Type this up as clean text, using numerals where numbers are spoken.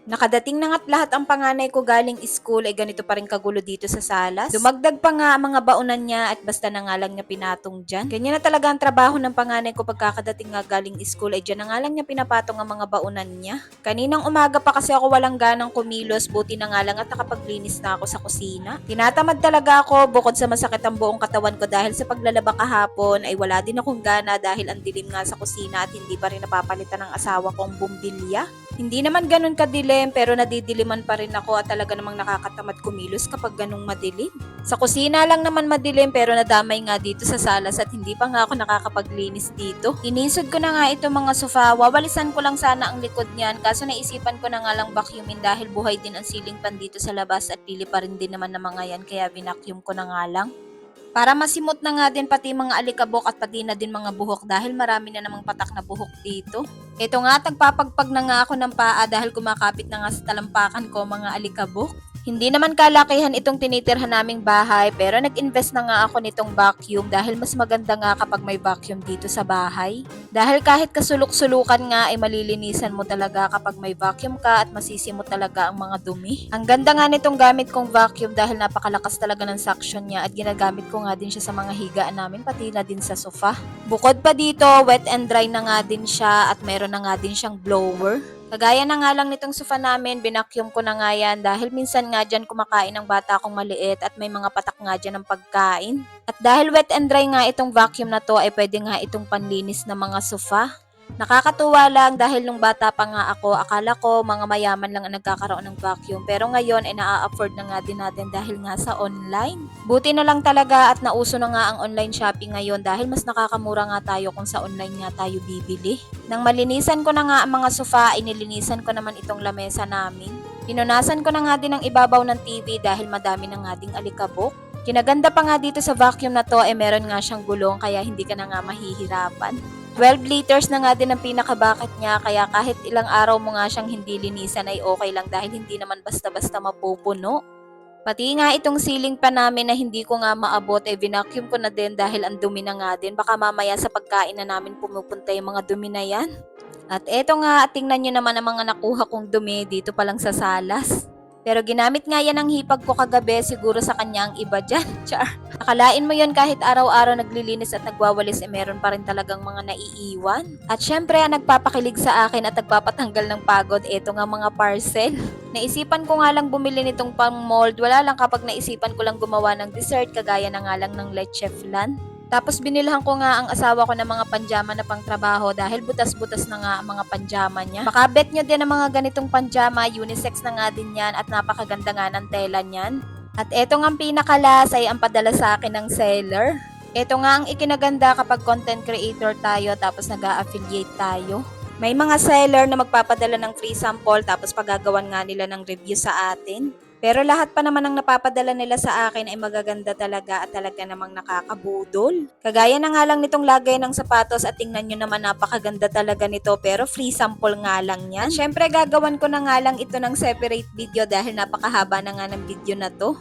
Nakadating na nga't lahat ang panganay ko galing school ay ganito pa rin kagulo dito sa salas. Dumagdag pa nga ang mga baunan niya at basta na nga lang niya pinatong dyan. Ganyan na talaga ang trabaho ng panganay ko pagkakadating nga galing school ay dyan na nga lang niya pinapatong ang mga baunan niya. Kaninang umaga pa kasi ako walang ganang kumilos, buti na nga lang at nakapaglinis na ako sa kusina. Tinatamad talaga ako bukod sa masakit ang buong katawan ko dahil sa paglalaba kahapon ay wala din akong gana dahil ang dilim nga sa kusina at hindi pa rin napapalitan ng asawa kong bumbilya. Hindi naman ganun kadilim pero nadidiliman pa rin ako at talaga namang nakakatamad kumilos kapag ganung madilim. Sa kusina lang naman madilim pero nadamay nga dito sa salas at hindi pa nga ako nakakapaglinis dito. Inisod ko na nga itong mga sofa, wawalisan ko lang sana ang likod niyan kaso naisipan ko na nga lang vacuumin dahil buhay din ang ceiling fan dito sa labas at pili pa rin din naman ng mga yan kaya binacuum ko na nga lang. Para masimot na nga din pati mga alikabok at pati na din mga buhok dahil marami na namang patak na buhok dito. Ito nga, tagpapagpag na nga ako ng paa dahil kumakapit na nga sa talampakan ko mga alikabok. Hindi naman kalakihan itong tinitirhan naming bahay pero nag-invest na nga ako nitong vacuum dahil mas maganda nga kapag may vacuum dito sa bahay. Dahil kahit kasulok-sulukan nga ay malilinisan mo talaga kapag may vacuum ka at masisimot talaga ang mga dumi. Ang ganda nga nitong gamit kong vacuum dahil napakalakas talaga ng suction niya at ginagamit ko nga din siya sa mga higaan namin pati na din sa sofa. Bukod pa dito, wet and dry na nga din siya at meron na nga din siyang blower. Kagaya na nga lang nitong sofa namin, binakyum ko na nga yan dahil minsan nga dyan kumakain ng bata akong maliit at may mga patak nga dyan ng pagkain. At dahil wet and dry nga itong vacuum na to ay pwede nga itong panlinis ng mga sofa. Nakakatuwa lang dahil nung bata pa nga ako, akala ko mga mayaman lang ang nagkakaroon ng vacuum pero ngayon ay naa-afford na nga din natin dahil nga sa online. Buti na lang talaga at nauso na nga ang online shopping ngayon dahil mas nakakamura nga tayo kung sa online nga tayo bibili. Nang malinisan ko na nga ang mga sofa, inilinisan ko naman itong lamesa namin. Pinunasan ko na nga din ang ibabaw ng TV dahil madami na nga ding alikabok. Kinaganda pa nga dito sa vacuum na to ay meron nga siyang gulong kaya hindi ka na nga mahihirapan. 12 liters na nga din ang pinakabakit niya kaya kahit ilang araw mo nga siyang hindi linisan ay okay lang dahil hindi naman basta-basta mapupuno. Pati nga itong ceiling pa namin na hindi ko nga maabot ay vacuum ko na din dahil ang dumi na nga din. Baka mamaya sa pagkain na namin pumupunta yung mga dumi na yan. At eto nga, tingnan nyo naman ang mga nakuha kong dumi dito pa lang sa salas. Pero ginamit nga yan ang hipag ko kagabi, siguro sa kanya ang iba dyan. Char. Akalain mo yon kahit araw-araw naglilinis at nagwawalis meron pa rin talagang mga naiiwan. At syempre ang nagpapakilig sa akin at nagpapatanggal ng pagod, eto nga mga parcel. Naisipan ko nga lang bumili nitong pang mold, wala lang kapag naisipan ko lang gumawa ng dessert kagaya na nga lang ng leche flan. Tapos binilhan ko nga ang asawa ko ng mga panjama na pang trabaho dahil butas-butas na nga ang mga panjama niya. Baka bet nyo din ang mga ganitong panjama, unisex na nga din yan at napakaganda nga ng tela niyan. At eto nga ang pinakalas ay ang padala sa akin ng seller. Eto nga ang ikinaganda kapag content creator tayo tapos nag-a-affiliate tayo. May mga seller na magpapadala ng free sample tapos pagagawan nga nila ng review sa atin. Pero lahat pa naman ng napapadala nila sa akin ay magaganda talaga at talaga namang nakakabudol. Kagaya na nga lang nitong lagay ng sapatos at tingnan nyo naman napakaganda talaga nito pero free sample nga lang yan. At syempre gagawan ko na nga lang ito ng separate video dahil napakahaba na nga ng video na to.